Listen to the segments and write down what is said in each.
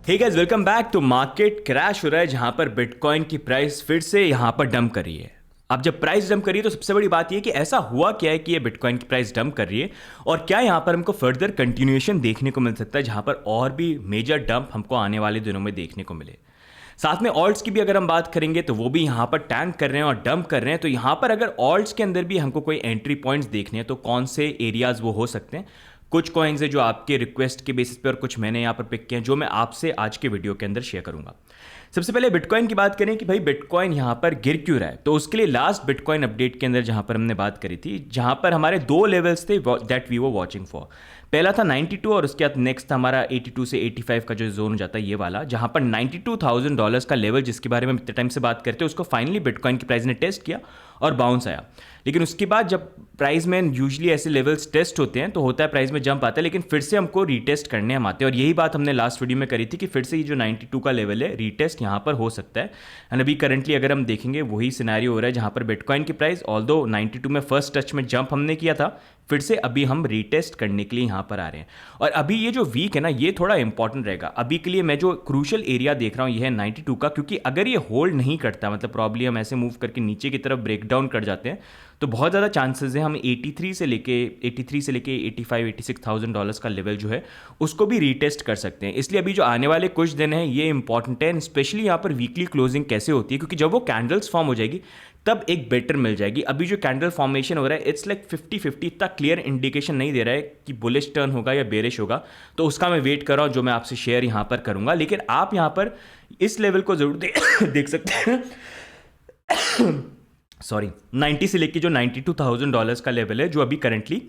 हे guys, welcome back. तो market crash हो रहा है जहां पर बिटकॉइन की प्राइस फिर से यहां पर डंप कर रही है। अब जब प्राइस डंप कर रही है तो सबसे बड़ी बात यह कि ऐसा हुआ क्या है कि ये बिटकॉइन की प्राइस डंप कर रही है, और क्या यहां पर हमको फर्दर कंटिन्यूएशन देखने को मिल सकता है जहां पर और भी मेजर डंप हमको आने वाले दिनों में देखने को मिले। साथ में ऑल्ट्स की भी अगर हम बात करेंगे तो वो भी यहाँ पर टैंक कर रहे हैं और डंप कर रहे हैं। तो यहाँ पर अगर ऑल्ट्स के अंदर भी हमको कोई एंट्री पॉइंट्स देखने हैं तो कौन से एरियाज वो हो सकते हैं। कुछ कॉइन्स है जो आपके रिक्वेस्ट के बेसिस पे और कुछ मैंने यहाँ पर पिक किए हैं जो मैं आपसे आज के वीडियो के अंदर शेयर करूंगा। सबसे पहले बिटकॉइन की बात करें कि भाई बिटकॉइन यहाँ पर गिर क्यों रहा है, तो उसके लिए लास्ट बिटकॉइन अपडेट के अंदर जहाँ पर हमने बात करी थी, जहाँ पर हमारे दो लेवल्स थे that we were watching for. पहला था 92 और उसके बाद नेक्स्ट था हमारा 82 से 85 का जो जोन हो जाता है ये वाला, जहाँ पर $92,000 का लेवल जिसके बारे में हम इतने टाइम से बात करते हैं उसको फाइनली बिटकॉइन की प्राइस ने टेस्ट किया और बाउंस आया। लेकिन उसके बाद जब प्राइस में यूजुअली ऐसे लेवल्स टेस्ट होते हैं तो होता है प्राइस में जंप आता है, लेकिन फिर से हमको रीटेस्ट करने हम आते हैं। और यही बात हमने लास्ट वीडियो में करी थी कि फिर से ये जो 92 का लेवल है रीटेस्ट यहाँ पर हो सकता है। एंड अभी करंटली अगर हम देखेंगे वही सिनेरियो हो रहा है जहाँ पर बिटकॉइन की प्राइस ऑल्दो 92 में फर्स्ट टच में जंप हमने किया था, फिर से अभी हम रीटेस्ट करने के लिए यहाँ पर आ रहे हैं। और अभी ये जो वीक है ना ये थोड़ा इंपॉर्टेंट रहेगा अभी के लिए। मैं जो क्रूशल एरिया देख रहा हूँ ये है 92 का, क्योंकि अगर ये होल्ड नहीं करता, मतलब प्रॉब्ली हम ऐसे मूव करके नीचे की तरफ ब्रेक डाउन कर जाते हैं तो बहुत ज़्यादा चांसेस है हम 83 से लेके 85-86,000 डॉलर्स का लेवल जो है उसको भी रीटेस्ट कर सकते हैं। इसलिए अभी जो आने वाले कुछ दिन हैं ये इंपॉर्टेंट है, स्पेशली यहाँ पर वीकली क्लोजिंग कैसे होती है, क्योंकि जब वो कैंडल्स फॉर्म हो जाएगी तब एक बेटर मिल जाएगी। अभी जो कैंडल फॉर्मेशन हो रहा है इट्स लाइक 50-50, इतना क्लियर इंडिकेशन नहीं दे रहा है कि बुलिश टर्न होगा या बेरिश होगा, तो उसका मैं वेट कर रहा हूँ जो मैं आपसे शेयर यहाँ पर करूँगा। लेकिन आप यहाँ पर इस लेवल को जरूर देख सकते हैं सॉरी 90 से लेके जो $92,000 का लेवल है जो अभी करंटली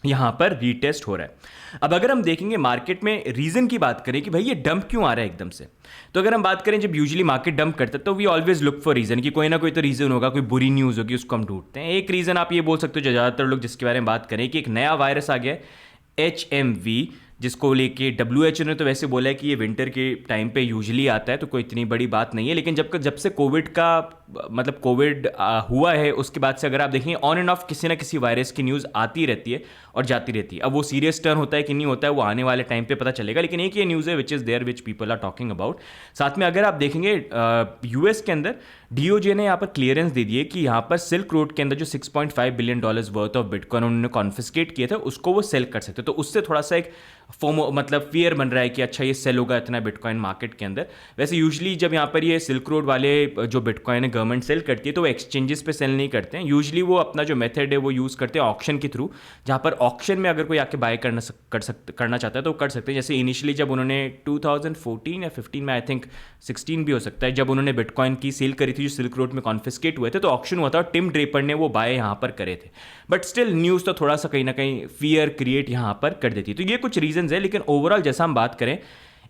यहाँ पर रीटेस्ट हो रहा है। अब अगर हम देखेंगे मार्केट में रीजन की बात करें कि भाई ये डंप क्यों आ रहा है एकदम से, तो अगर हम बात करें जब यूजुअली मार्केट डंप करता है तो we always look for reason कि कोई ना कोई तो रीजन होगा, कोई बुरी न्यूज़ होगी उसको हम ढूंढते हैं। एक रीजन आप ये बोल सकते हो जो ज़्यादातर लोग जिसके बारे में बात करें कि एक नया वायरस आ गया है HMV, जिसको लेके WHO ने तो वैसे बोला है कि ये विंटर के टाइम पे यूजुअली आता है तो कोई इतनी बड़ी बात नहीं है। लेकिन जब से कोविड का मतलब कोविड हुआ है उसके बाद से अगर आप देखेंगे ऑन एंड ऑफ किसी ना किसी वायरस की न्यूज़ आती रहती है और जाती रहती है। अब वो सीरियस टर्न होता है कि नहीं होता है वो आने वाले टाइम पे पता चलेगा, लेकिन एक ये न्यूज़ है which is there which people are talking about. साथ में अगर आप देखेंगे US के अंदर DOJ ने यहाँ पर क्लियरेंस दे दी है कि यहाँ पर सिल्क रोड के अंदर जो $6.5 बिलियन वर्थ ऑफ बिटकॉइन उन्होंने कॉन्फिस्केट किए थे उसको वो सेल कर सकते, तो उससे थोड़ा सा एक फोमो मतलब फियर बन रहा है कि अच्छा ये सेल होगा इतना बिटकॉइन मार्केट के अंदर। वैसे यूजुअली जब यहाँ पर ये सिल्क रोड वाले जो बिटकॉइन है गवर्नमेंट सेल करती है तो वो एक्सचेंजेस पे सेल नहीं करते हैं, यूजुअली वो अपना जो मेथड है वो यूज़ करते हैं ऑक्शन के थ्रू, जहाँ पर ऑक्शन में अगर कोई आके बाय करना चाहता है तो कर सकते हैं। जैसे इनिशियली जब उन्होंने 2014 या 15 में आई थिंक 16 भी हो सकता है जब उन्होंने बिटकॉइन की सेल करी थी जो सिल्क रोड में कॉन्फिस्केट हुए थे तो ऑक्शन हुआ था और टिम ड्रेपर ने वो बाय यहाँ पर करे थे। बट स्टिल न्यूज़ तो थोड़ा सा कहीं ना कहीं फियर क्रिएट यहाँ पर कर देती है। तो ये कुछ रीजंस है, लेकिन ओवरऑल जैसा हम बात करें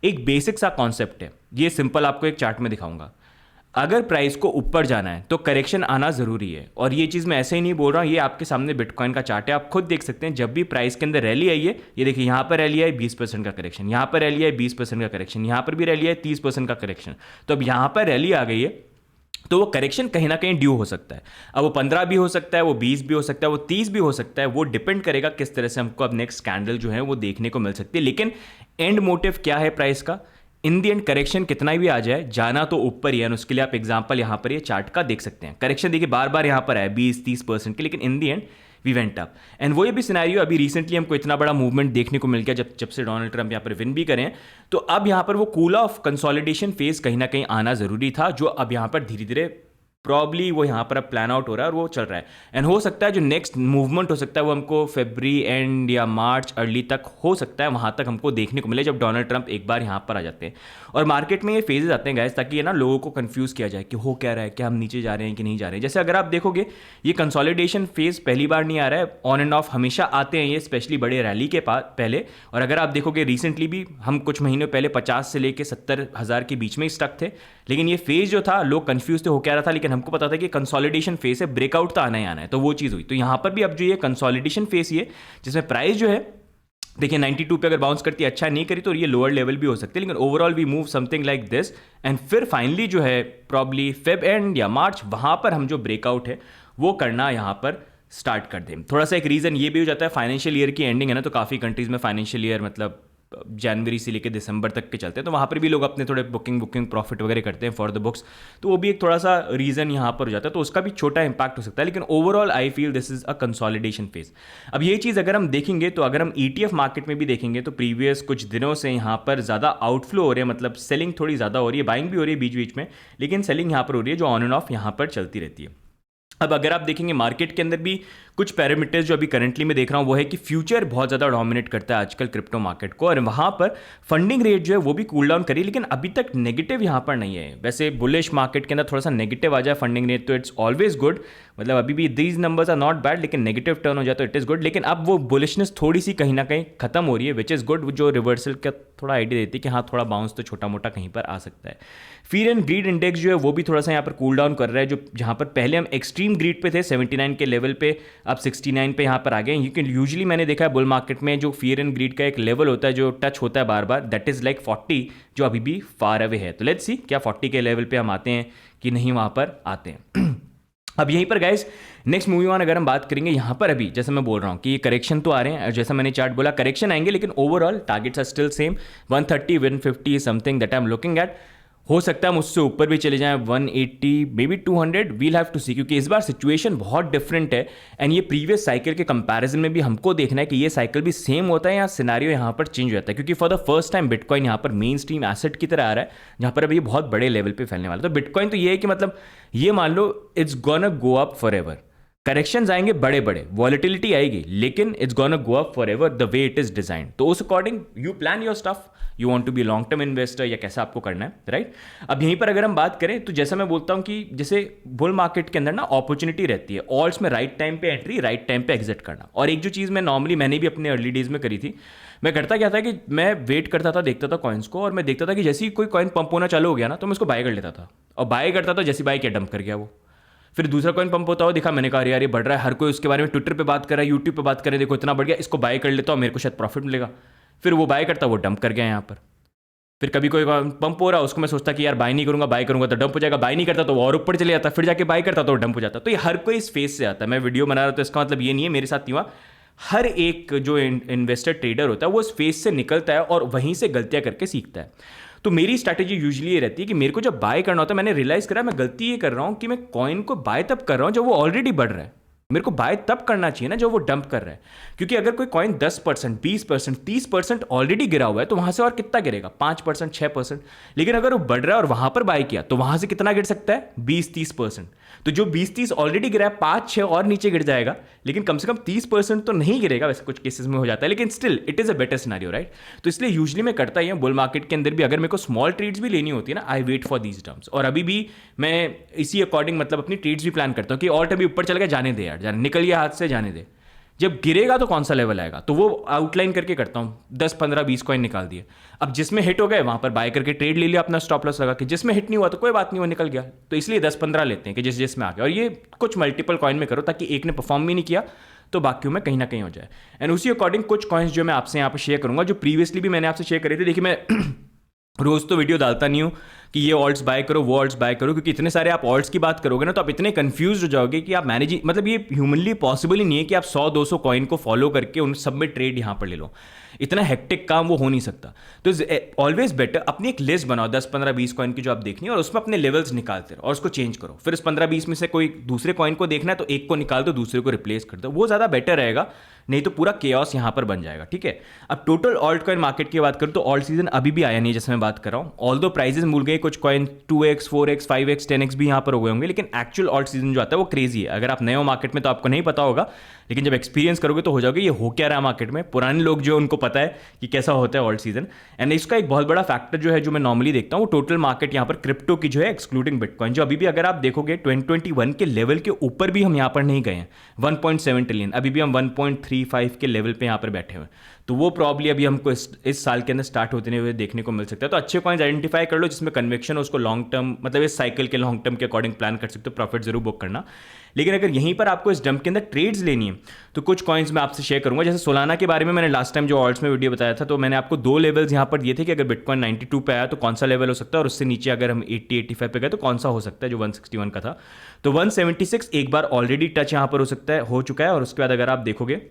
एक बेसिक सा कॉन्सेप्ट है, ये सिंपल आपको एक चार्ट में दिखाऊंगा। अगर प्राइस को ऊपर जाना है तो करेक्शन आना ज़रूरी है, और ये चीज़ मैं ऐसे ही नहीं बोल रहा हूँ, ये आपके सामने बिटकॉइन का चार्ट है, आप खुद देख सकते हैं। जब भी प्राइस के अंदर रैली आई है, ये देखिए यहाँ पर रैली आई 20% का करेक्शन, यहाँ पर रैली आई 20% का करेक्शन, यहाँ पर भी रैली आई 30% का करेक्शन। तो अब यहाँ पर रैली आ गई है तो वो करेक्शन कहीं ना कहीं ड्यू हो सकता है। अब वो 15 भी हो सकता है, वो 20 भी हो सकता है, वो 30 भी हो सकता है, वो डिपेंड करेगा किस तरह से हमको अब नेक्स्ट कैंडल जो है वो देखने को मिल सकती है। लेकिन एंड मोटिव क्या है प्राइस का, इन दी एंड करेक्शन कितना भी आ जाए जाना तो ऊपर ही है। उसके लिए आप एग्जांपल यहाँ पर ये चार्ट का देख सकते हैं। करेक्शन देखिए बार बार यहाँ पर आया 20-30% के, लेकिन in the end we went up. And वो ये भी सिनेरियो अभी रिसेंटली हमको इतना बड़ा मूवमेंट देखने को मिल गया जब से डोनाल्ड ट्रंप यहाँ पर विन भी करें, तो अब यहाँ पर वो कूल ऑफ कंसोलिडेशन फेज कहीं ना कहीं आना जरूरी था, जो अब यहाँ पर धीरे धीरे प्रॉब्ली वो यहाँ पर अब प्लान आउट हो रहा है और वो चल रहा है। एंड हो सकता है जो नेक्स्ट मूवमेंट हो सकता है वो हमको फरवरी एंड या मार्च अर्ली तक हो सकता है, वहाँ तक हमको देखने को मिले जब डोनाल्ड ट्रंप एक बार यहाँ पर आ जाते हैं। और मार्केट में ये फेजेस आते हैं गाइस ताकि ये ना लोगों को कंफ्यूज किया जाए कि हो क्या रहा है, क्या हम नीचे जा रहे हैं कि नहीं जा रहे हैं। जैसे अगर आप देखोगे ये कंसोलिडेशन फेज पहली बार नहीं आ रहा है, ऑन एंड ऑफ हमेशा आते हैं ये, स्पेशली बड़े रैली के पहले। और अगर आप देखोगे रिसेंटली भी हम कुछ महीनों पहले 50 से लेकर 70,000 के बीच में ही स्टक थे, लेकिन ये फेज जो था लोग कंफ्यूज थे हो क्या रहा था, लेकिन हमको पता था कि कंसोलिडेशन फेज है, ब्रेकआउट तो आना ही आना है, तो वो चीज़ हुई। तो यहाँ पर भी अब जो ये कंसोलिडेशन फेज ये जिसमें प्राइस जो है देखिए 92 पे अगर बाउंस करती है, अच्छा नहीं करी तो ये लोअर लेवल भी हो सकते हैं, लेकिन overall we move something like this and फिर फाइनली जो है प्रॉब्ली फेब एंड या मार्च वहाँ पर हम जो ब्रेकआउट है वो करना यहाँ पर स्टार्ट कर दें। थोड़ा सा एक रीज़न ये भी हो जाता है फाइनेंशियल ईयर की एंडिंग है ना, तो काफ़ी कंट्रीज़ में फाइनेंशियल ईयर मतलब जनवरी से लेकर दिसंबर तक के चलते हैं, तो वहाँ पर भी लोग अपने थोड़े बुकिंग प्रॉफिट वगैरह करते हैं फॉर द बुक्स, तो वो भी एक थोड़ा सा रीज़न यहाँ पर हो जाता है, तो उसका भी छोटा इंपैक्ट हो सकता है। लेकिन overall I feel this is a consolidation phase. अब ये चीज़ अगर हम देखेंगे, तो अगर हम ETF मार्केट में भी देखेंगे तो प्रीवियस कुछ दिनों से यहाँ पर ज़्यादा आउटफ्लो हो रहे हैं, मतलब सेलिंग थोड़ी ज़्यादा हो रही है, बाइंग भी हो रही है बीच बीच में, लेकिन सेलिंग यहाँ पर हो रही है जो ऑन एंड ऑफ यहाँ पर चलती रहती है। अब अगर आप देखेंगे मार्केट के अंदर भी कुछ पैरामीटर्स जो अभी करंटली मैं देख रहा हूँ वो है कि फ्यूचर बहुत ज़्यादा डोमिनेट करता है आजकल क्रिप्टो मार्केट को, और वहाँ पर फंडिंग रेट जो है वो भी कूल डाउन करी, लेकिन अभी तक नेगेटिव यहाँ पर नहीं है। वैसे बुलिश मार्केट के अंदर थोड़ा सा नेगेटिव आ जाए फंडिंग रेट तो इट्स ऑलवेज गुड, मतलब अभी भी these numbers are not bad, लेकिन नेगेटिव टर्न हो जाए तो इट इज़ गुड। लेकिन अब वो बुलिशनेस थोड़ी सी कहीं ना कहीं खत्म हो रही है, विच इज़ गुड, जो रिवर्सल का थोड़ा आइडिया देती है कि हाँ थोड़ा बाउंस तो छोटा मोटा कहीं पर आ सकता है। फीयर एंड ग्रीड इंडेक्स जो है वो भी थोड़ा सा यहाँ पर कूल डाउन कर रहा है, जो जहाँ पर पहले हम एक्सट्रीम ग्रीड पे थे 79 के लेवल पे, अब 69 पे यहाँ पर आ गए। यूजुअली मैंने देखा है बुल मार्केट में जो फियर एंड ग्रीड का एक लेवल होता है जो टच होता है बार बार, दैट इज लाइक 40, जो अभी भी फार अवे है। तो लेट्स सी क्या 40 के लेवल पे हम आते हैं कि नहीं वहाँ पर आते हैं। अब यहीं पर गाइस नेक्स्ट मूवी ऑन अगर हम बात करेंगे, यहाँ पर अभी जैसे मैं बोल रहा हूँ कि ये करेक्शन तो आ रहे हैं, जैसा मैंने चार्ट बोला करेक्शन आएंगे, लेकिन overall targets are still same 130 150 something that I am looking at. हो सकता है हम उससे ऊपर भी चले जाएं 180 maybe 200, we'll have to see, क्योंकि इस बार सिचुएशन बहुत डिफरेंट है। एंड ये प्रीवियस साइकिल के कंपैरिजन में भी हमको देखना है कि ये साइकिल भी सेम होता है या सिनारियो यहाँ पर चेंज हो जाता है, क्योंकि for the first time bitcoin यहाँ पर मेन स्ट्रीम एसेट की तरह आ रहा है, जहाँ पर अभी ये बहुत बड़े लेवल पे फैलने वाला है। तो बिटकॉइन तो ये है कि मतलब ये मान लो it's gonna go up forever, corrections आएंगे बड़े बड़े, वॉलिटिलिटी आएगी, लेकिन it's gonna go up forever the way it is design. तो उस according you plan your stuff, you want to be long term investor या कैसा आपको करना है, राइट। अब यहीं पर अगर हम बात करें तो जैसा मैं बोलता हूं कि जैसे बुल मार्केट के अंदर ना अपॉर्चुनिटी रहती है, ऑल्ट्स में राइट टाइम पे एंट्री, राइट टाइम पे एग्जिट करना। और एक जो चीज़ मैं नॉर्मली मैंने भी अपने अर्ली डेज में करी थी, मैं करता क्या था कि मैं वेट करता था, देखता था कॉइन्स को, और मैं देखता था कि जैसे ही कोई कॉइन पंप होना चालू हो गया ना तो मैं उसको बाय कर लेता था, और बाय करता था जैसे बाय किया डंप कर गया वो। फिर दूसरा कॉइन पंप होता हो दिखा, मैंने कहा यार ये बढ़ रहा है, हर कोई उसके बारे में ट्विटर पे बात कर रहा है, यूट्यूब पे बात कर रहा है, देखो इतना बढ़ गया, इसको बाय कर लेता हूँ, मेरे को शायद प्रॉफिट मिलेगा। फिर वो बाय करता, वो डंप कर गया यहाँ पर। फिर कभी कोई पंप हो रहा है उसको मैं सोचता कि यार बाय नहीं करूंगा, बाय करूंगा तो डंप हो जाएगा, बाय नहीं करता तो वो और ऊपर चले जाता, फिर जाके बाय करता तो डंप हो जाता। तो ये हर कोई इस फेस से आता है। मैं वीडियो बना रहा तो इसका मतलब ये नहीं है मेरे साथ नहीं हुआ, हर एक जो इन्वेस्टर ट्रेडर होता है वो इस फेस से निकलता है और वहीं से गलतियां करके सीखता है। तो मेरी स्ट्रैटेजी यूजुअली ये रहती है कि मेरे को जब बाय करना होता है, मैंने रियलाइज करा मैं गलती ये कर रहा हूँ कि मैं कॉइन को बाय तब कर रहा हूँ जब वो ऑलरेडी बढ़ रहा है। मेरे को बाय तब करना चाहिए ना जब वो डंप कर रहा है, क्योंकि अगर कोई कॉइन 10%, 20%, 30% ऑलरेडी गिरा हुआ है तो वहां से और कितना गिरेगा, 5%, 6%। लेकिन अगर वो बढ़ रहा है और वहां पर बाय किया तो वहां से कितना गिर सकता है, 20-30%। तो जो 20-30 ऑलरेडी गिरा है, 5-6 और नीचे गिर जाएगा, लेकिन कम से कम 30% तो नहीं गिरेगा। वैसे कुछ केसेस में हो जाता है, लेकिन still it is a better scenario, right. तो इसलिए यूजुअली मैं करता ही हूँ बुल मार्केट के अंदर भी, अगर मेरे को स्मॉल ट्रेड्स भी लेनी होती है ना, I wait for these terms. और अभी भी मैं इसी अकॉर्डिंग मतलब अपनी ट्रेड्स भी प्लान करता हूँ कि ऑल्ट अभी ऊपर चल गया, जाने दे यार, जाने निकल गया हाथ से, जाने दे। जब गिरेगा तो कौन सा लेवल आएगा, तो वो आउटलाइन करके करता हूँ, 10, 15, 20 कॉइन निकाल दिए। अब जिसमें हिट हो गए वहां पर बाय करके ट्रेड ले लिया अपना स्टॉप लॉस लगा के, जिसमें हिट नहीं हुआ तो कोई बात नहीं, वो निकल गया। तो इसलिए 10-15 लेते हैं कि जिसमें आ गया। और ये कुछ मल्टीपल कॉइन में करो ताकि एक ने परफॉर्म भी नहीं किया तो बाकियों में कहीं ना कहीं हो जाए। एंड उसी अकॉर्डिंग कुछ कॉइन्स जो मैं आपसे यहाँ पर शेयर करूंगा, जो प्रीवियसली भी मैंने आपसे शेयर करे थे। देखिए मैं रोज तो वीडियो डालता नहीं हूँ कि ये ऑल्ट्स बाय करो, वो ऑल्ट्स बाय करो, क्योंकि इतने सारे आप ऑल्ट्स की बात करोगे ना तो आप इतने कंफ्यूज हो जाओगे कि आप मैनेज, मतलब ये ह्यूमनली पॉसिबल ही नहीं है कि आप 100-200 कॉइन को फॉलो करके उन सब में ट्रेड यहाँ पर ले लो। इतना हेक्टिक काम वो हो नहीं सकता। तो ऑलवेज बेटर अपनी एक लिस्ट बनाओ 10, 15, 20 कॉइन की जो आप देखनी है, और उसमें अपने लेवल्स निकालते रहो और उसको चेंज करो। फिर इस 15-20 में से कोई दूसरे कॉइन को देखना है तो एक को निकाल दो, दूसरे को रिप्लेस कर दो, वो ज़्यादा बेटर रहेगा, नहीं तो पूरा केओस यहाँ पर बन जाएगा, ठीक है। अब टोटल ऑल्ट कॉइन मार्केट की बात करूँ तो ऑल्ट सीजन अभी भी आया नहीं, जैसे मैं बात कर रहा हूँ। ऑल्दो प्राइजेस मिल गए, कुछ coin 2x, 4x, 5x, 10x भी यहाँ पर हो गए होंगे, लेकिन एक्चुअल ऑल्ट सीजन जो आता है वो क्रेजी है। अगर आप नए हो मार्केट में तो आपको नहीं पता होगा, लेकिन जब एक्सपीरियंस करोगे तो हो जाओगे ये हो क्या रहा है मार्केट में। पुराने लोग जो उनको पता है कि कैसा होता है ऑल्ट सीजन। एंड इसका एक बहुत बड़ा फैक्टर जो है, जो मैं नॉर्मली देखता हूँ, वो टोटल मार्केट यहाँ पर क्रिप्टो की जो है एक्सक्लूडिंग बिटकॉइन, जो अभी भी अगर आप देखोगे 2021 के लेवल के ऊपर भी हम यहाँ पर नहीं गए हैं, 1.7 ट्रिलियन, अभी भी हम 1.35 के लेवल पे यहाँ पर बैठे हुए हैं। तो वो प्रॉब्ली अभी हमको इस साल के अंदर स्टार्ट होते हुए देखने को मिल सकता है। तो अच्छे कॉइन्स आइडेंटिफाई कर लो जिसमें कन्वेक्शन हो, उसको लॉन्ग टर्म, मतलब इस साइकिल के लॉन्ग टर्म के अकॉर्डिंग प्लान कर सकते हो, प्रॉफिट जरूर बुक करना। लेकिन अगर यहीं पर आपको इस डंप के अंदर ट्रेड्स लेनी है तो कुछ कॉइन्स मैं आपसे शेयर करूंगा। जैसे सोलाना के बारे में मैंने लास्ट टाइम जो ऑल्ट्स में वीडियो बताया था, तो मैंने आपको 2 लेवल्स यहाँ पर दिए थे कि अगर बिटकॉइन 92 पे आया तो कौन सा लेवल हो सकता है, और उससे नीचे अगर हम 80-85 पे गए तो कौन सा हो सकता है, जो 161 का था। तो 176 एक बार ऑलरेडी टच यहाँ पर हो सकता है, हो चुका है। और उसके बाद अगर आप देखोगे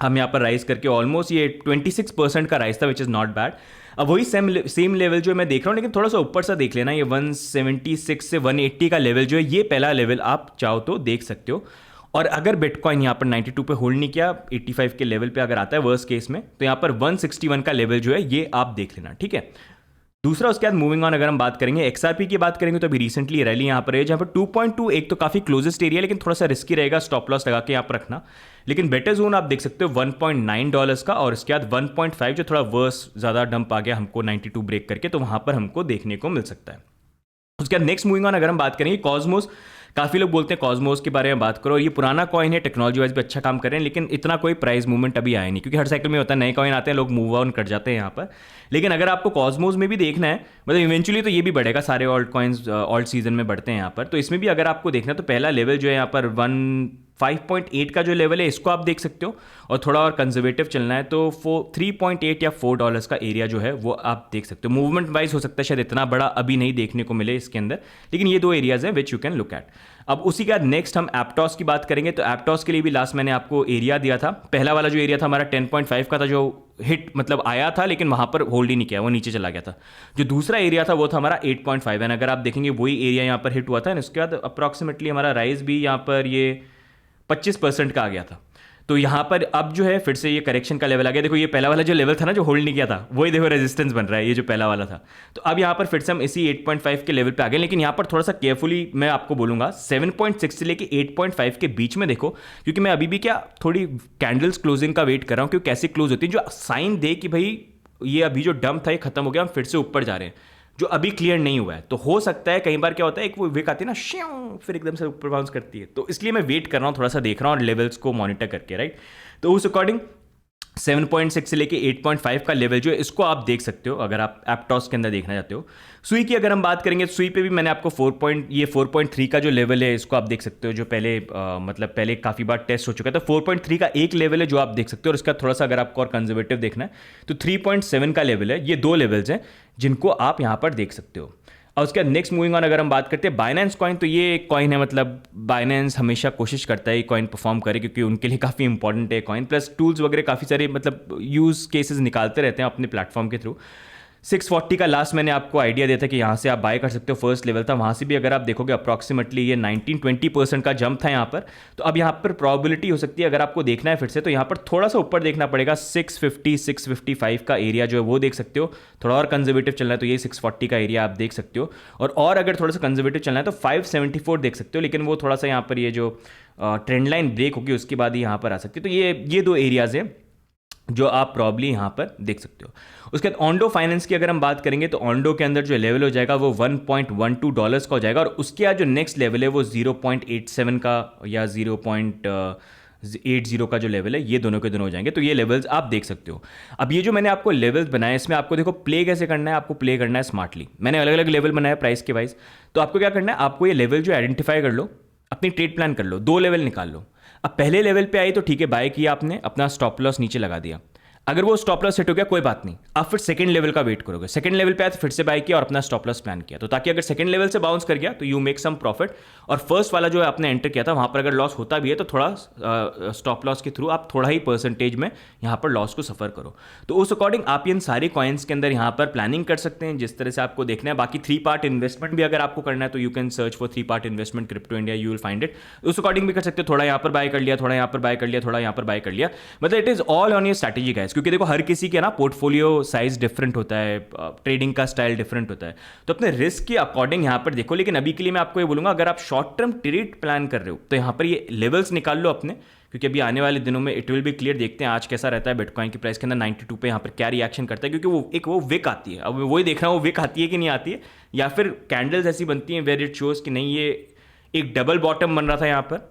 हम यहाँ पर राइज करके ऑलमोस्ट ये 26% का राइज था, विच इज़ नॉट बैड। अब वही सेम लेवल जो मैं देख रहा हूँ, लेकिन थोड़ा सा ऊपर सा देख लेना, ये 176 से 180 का लेवल जो है, ये पहला लेवल आप चाहो तो देख सकते हो। और अगर बिटकॉइन यहाँ पर 92 पे होल्ड नहीं किया, 85 के लेवल पे अगर आता है वर्स्ट केस में, तो यहाँ पर 161 का लेवल जो है ये आप देख लेना, ठीक है। दूसरा उसके बाद मूविंग ऑन, अगर हम बात करेंगे XRP की बात करेंगे तो अभी रिसेंटली रैली यहाँ पर है जहाँ पर 2.2 एक तो काफ़ी क्लोजेस्ट एरिया, लेकिन थोड़ा सा रिस्की रहेगा, स्टॉप लॉस लगा के यहाँ पर रखना। लेकिन बेटर जोन आप देख सकते हो $1.9 का, और इसके बाद 1.5 जो थोड़ा वर्स ज़्यादा डंप आ गया हमको 92 ब्रेक करके, तो वहाँ पर हमको देखने को मिल सकता है। उसके बाद नेक्स्ट मूविंग ऑन अगर हम बात करेंगे कॉस्मोस, काफ़ी लोग बोलते हैं कॉस्मोस के बारे में बात करो, ये पुराना कॉइन है, टेक्नोलॉजी वाइज भी अच्छा काम कर रहे हैं, लेकिन इतना कोई प्राइस मूवमेंट अभी आया नहीं, क्योंकि हर साइकिल में होता है नए कॉइन आते हैं, लोग मूव ऑन कर जाते हैं यहाँ पर। लेकिन अगर आपको कॉस्मोस में भी देखना है, मतलब इवेंचुअली तो ये भी बढ़ेगा, सारे ऑल्ट कॉइन्स ऑल्ट सीजन में बढ़ते हैं यहाँ पर, तो इसमें भी अगर आपको देखना है तो पहला लेवल जो है यहाँ पर 5.8 का जो लेवल है इसको आप देख सकते हो, और थोड़ा और कंजर्वेटिव चलना है तो 3.8 या $4 का एरिया जो है वो आप देख सकते हो। मूवमेंट वाइज हो सकता है शायद इतना बड़ा अभी नहीं देखने को मिले इसके अंदर, लेकिन ये दो एरियाज हैं which you can look eight. अब उसी के बाद नेक्स्ट हम एप्टॉस की बात करेंगे, तो एप्टॉस के लिए भी लास्ट मैंने आपको एरिया दिया था, पहला वाला जो एरिया था हमारा 10.5 का था, जो हिट मतलब आया था लेकिन वहाँ पर होल्ड ही नहीं किया, वो नीचे चला गया था। जो दूसरा एरिया था वो था हमारा 8.5 एंड अगर आप देखेंगे वही एरिया यहाँ पर हिट हुआ था, उसके बाद अप्रॉक्सीमेटली हमारा राइज भी यहाँ पर ये 25% का आ गया था। तो यहाँ पर अब जो है फिर से ये करेक्शन का लेवल आ गया। देखो ये पहला वाला जो लेवल था ना जो होल्ड नहीं किया था, वही देखो रेजिस्टेंस बन रहा है, ये जो पहला वाला था। तो अब यहाँ पर फिर से हम इसी 8.5 के लेवल पे आ गए, लेकिन यहाँ पर थोड़ा सा केयरफुली मैं आपको बोलूँगा 7.6 से लेके 8.5 के बीच में देखो, क्योंकि मैं अभी भी क्या थोड़ी कैंडल्स क्लोजिंग का वेट कर रहा हूँ, क्योंकि कैसे क्लोज होती है, जो साइन दे कि भाई ये अभी जो डंप था ये खत्म हो गया, हम फिर से ऊपर जा रहे हैं, जो अभी क्लियर नहीं हुआ है। तो हो सकता है कई बार क्या होता है, एक वो विक आती है ना श्यों, फिर एकदम से ऊपर बाउंस करती है, तो इसलिए मैं वेट कर रहा हूँ, थोड़ा सा देख रहा हूँ और लेवल्स को मॉनिटर करके, राइट। तो उस अकॉर्डिंग 7.6 से लेके 8.5 का लेवल जो है इसको आप देख सकते हो अगर आप एप्टॉस के अंदर देखना चाहते हो। सुई की अगर हम बात करेंगे, सुई पे भी मैंने आपको 4.3 का जो लेवल है इसको आप देख सकते हो, जो पहले मतलब पहले काफ़ी बार टेस्ट हो चुका है। तो 4.3 का एक लेवल है जो आप देख सकते हो, और इसका थोड़ा सा अगर आपको और कंजर्वेटिव देखना है तो 3.7 का लेवल है। ये दो लेवल्स हैं जिनको आप यहाँ पर देख सकते हो। और उसके बाद नेक्स्ट मूविंग ऑन अगर हम बात करते हैं बाइनेंस कॉइन, तो ये कॉइन है, मतलब बाइनेंस हमेशा कोशिश करता है ये कॉइन परफॉर्म करे, क्योंकि उनके लिए काफ़ी इंपॉर्टेंट है कॉइन, प्लस टूल्स वगैरह काफ़ी सारे मतलब यूज़ केसेस निकालते रहते हैं अपने प्लेटफॉर्म के थ्रू। 640 का लास्ट मैंने आपको आइडिया दिया था कि यहाँ से आप बाय कर सकते हो, फर्स्ट लेवल था, वहाँ से भी अगर आप देखोगे अप्रॉक्सीमेटली ये 19-20% का जंप था यहाँ पर। तो अब यहाँ पर प्रॉबिलिटी हो सकती है, अगर आपको देखना है फिर से, तो यहाँ पर थोड़ा सा ऊपर देखना पड़ेगा, 650-655 का एरिया जो है वो देख सकते हो। थोड़ा और कंजर्वेटिव चलना है तो ये 640 का एरिया आप देख सकते हो, और अगर थोड़ा सा कंजर्वेटिव चलना है तो 574 देख सकते हो, लेकिन वो थोड़ा सा यहाँ पर ये जो ट्रेंड लाइन ब्रेक होगी उसके बाद ही यहाँ पर आ सकती है। तो ये दो एरियाज हैं जो आप प्रॉब्ली यहाँ पर देख सकते हो। उसके बाद ऑन्डो फाइनेंस की अगर हम बात करेंगे तो ऑन्डो के अंदर जो लेवल हो जाएगा वो $1.12 का हो जाएगा, और उसके बाद जो नेक्स्ट लेवल है वो 0.87 का या 0.80 का जो लेवल है, ये दोनों के दोनों हो जाएंगे। तो ये लेवल्स आप देख सकते हो। अब ये जो मैंने आपको लेवल्स बनाए, इसमें आपको देखो प्ले कैसे करना है, आपको प्ले करना है स्मार्टली। मैंने अलग अलग लेवल बनाया प्राइस के वाइज, तो आपको क्या करना है, आपको ये लेवल जो आइडेंटिफाई कर लो, अपनी ट्रेड प्लान कर लो, 2 लेवल निकाल लो। अब पहले लेवल पे आई तो ठीक है, बाय किया आपने, अपना स्टॉप लॉस नीचे लगा दिया। अगर वो स्टॉप लॉस सेट हो गया कोई बात नहीं, आप फिर सेकंड लेवल का वेट करोगे। सेकंड लेवल पे आया तो फिर से बाय किया और अपना स्टॉप लॉस प्लान किया, तो ताकि अगर सेकंड लेवल से बाउंस कर गया तो यू मेक सम प्रॉफिट, और फर्स्ट वाला जो आपने एंटर किया था वहां पर अगर लॉस होता भी है तो थोड़ा स्टॉप लॉस के थ्रू आप थोड़ा ही परसेंटेज में यहाँ पर लॉस को सफर करो। तो उस अकॉर्डिंग आप इन सारे कॉइन्स के अंदर यहाँ पर प्लानिंग कर सकते हैं जिस तरह से आपको देखना है। बाकी 3 पार्ट इन्वेस्टमेंट भी अगर आपको करना है तो you can search for 3 part investment crypto India, you will find it. उस अकॉर्डिंग भी कर सकते हो, थोड़ा यहाँ पर बाय कर लिया, थोड़ा यहाँ पर बाय कर लिया, थोड़ा यहाँ पर बाय कर लिया, मतलब it is all on your strategy guys. क्योंकि देखो हर किसी के ना पोर्टफोलियो साइज डिफरेंट होता है, ट्रेडिंग का स्टाइल डिफरेंट होता है, तो अपने रिस्क के अकॉर्डिंग यहाँ पर देखो। लेकिन अभी के लिए मैं आपको ये बोलूंगा, अगर आप शॉर्ट टर्म ट्रेड प्लान कर रहे हो तो यहाँ पर ये लेवल्स निकाल लो अपने, क्योंकि अभी आने वाले दिनों में इट विल बी क्लियर। देखते हैं आज कैसा रहता है बिटकॉइन की प्राइस के अंदर 92 पे यहाँ पर क्या रिएक्शन करता है, क्योंकि वो विक आती है। अब वही देख रहा हूँ वो विक आती है कि नहीं आती है, या फिर कैंडल्स ऐसी बनती हैं वेयर इट शोज कि नहीं ये एक डबल बॉटम बन रहा था यहाँ पर,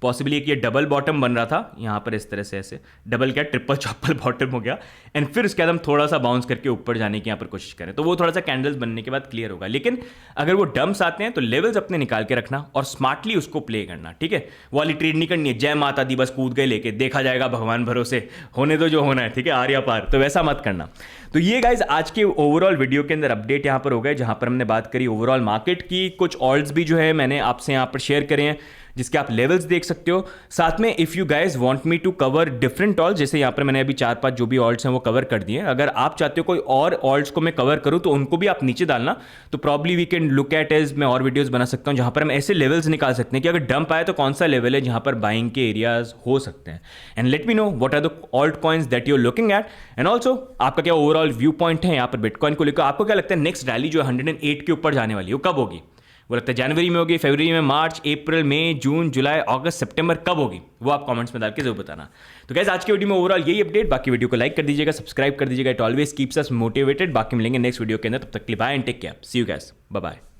पॉसिबली एक ये डबल बॉटम बन रहा था यहाँ पर इस तरह से, ऐसे डबल क्या ट्रिपल चॉपल बॉटम हो गया, एंड फिर उसके बाद हम थोड़ा सा बाउंस करके ऊपर जाने की यहाँ पर कोशिश करें, तो वो थोड़ा सा कैंडल्स बनने के बाद क्लियर होगा। लेकिन अगर वो डंप्स आते हैं तो लेवल्स अपने निकाल के रखना और स्मार्टली उसको प्ले करना, ठीक है। वो वाली ट्रेड नहीं करनी है जय माता दी बस कूद गए लेके, देखा जाएगा भगवान भरोसे, होने दो जो होना है, ठीक है, आर्या पार, तो वैसा मत करना। तो ये गाइज आज के ओवरऑल वीडियो के अंदर अपडेट यहाँ पर हो गए, जहाँ पर हमने बात करी ओवरऑल मार्केट की। कुछ ऑल्ट्स भी जो है मैंने आपसे यहाँ पर शेयर करे हैं जिसके आप लेवल्स देख सकते हो। साथ में if you guys want me to cover different alt, जैसे यहाँ पर मैंने अभी 4-5 जो भी ऑल्ट्स हैं वो कवर कर दिए, अगर आप चाहते हो कोई और ऑल्ट्स को मैं कवर करूँ तो उनको भी आप नीचे डालना, तो probably we can look at as मैं और वीडियोज़ बना सकता हूँ जहाँ पर हम ऐसे लेवल्स निकाल सकते हैं कि अगर डंप आए तो कौन सा लेवल है जहाँ पर बाइंग के एरियाज हो सकते हैं। And let me know what are the alt coins that you are looking at, and also आपका क्या ओवरऑल व्यू पॉइंट है यहाँ पर बिटकॉइन को लेकर। आपको क्या लगता है नेक्स्ट रैली जो 108 के ऊपर जाने वाली है वो कब होगी? वो लगता है जनवरी में होगी, फरवरी में, मार्च, अप्रैल, मई, जून, जुलाई, अगस्त, सितंबर, कब होगी? वो आप कमेंट्स में डाल के जरूर बताना। तो गाइस आज की वीडियो में ओवरऑल यही अपडेट। बाकी वीडियो को लाइक कर दीजिएगा, सब्सक्राइब कर दीजिएगा। It always keeps us motivated. बाकी मिलेंगे नेक्स्ट वीडियो के अंदर, तब तक के लिए bye and take care. See you guys, bye bye.